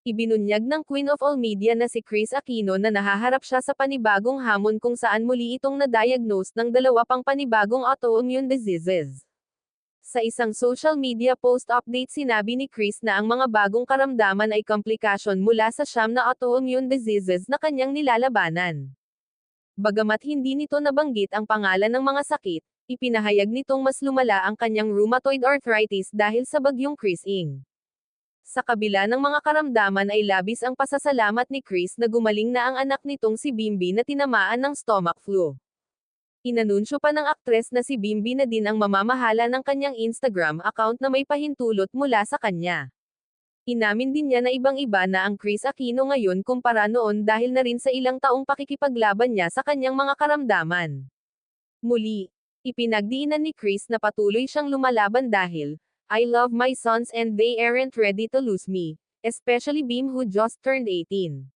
Ibinunyag ng Queen of All Media na si Kris Aquino na nahaharap siya sa panibagong hamon kung saan muli itong na-diagnose ng dalawa pang panibagong autoimmune diseases. Sa isang social media post update sinabi ni Kris na ang mga bagong karamdaman ay komplikasyon mula sa 9 na autoimmune diseases na kanyang nilalabanan. Bagamat hindi nito nabanggit ang pangalan ng mga sakit, ipinahayag nitong mas lumala ang kanyang rheumatoid arthritis dahil sa bagyong Kris-ing. Sa kabila ng mga karamdaman ay labis ang pasasalamat ni Kris na gumaling na ang anak nitong si Bimbi na tinamaan ng stomach flu. Inanunsyo pa ng aktres na si Bimbi na din ang mamamahala ng kanyang Instagram account na may pahintulot mula sa kanya. Inamin din niya na ibang-iba na ang Kris Aquino ngayon kumpara noon dahil na rin sa ilang taong pakikipaglaban niya sa kanyang mga karamdaman. Muli, ipinagdiinan ni Kris na patuloy siyang lumalaban dahil, "I love my sons and they aren't ready to lose me, especially Bim who just turned 18.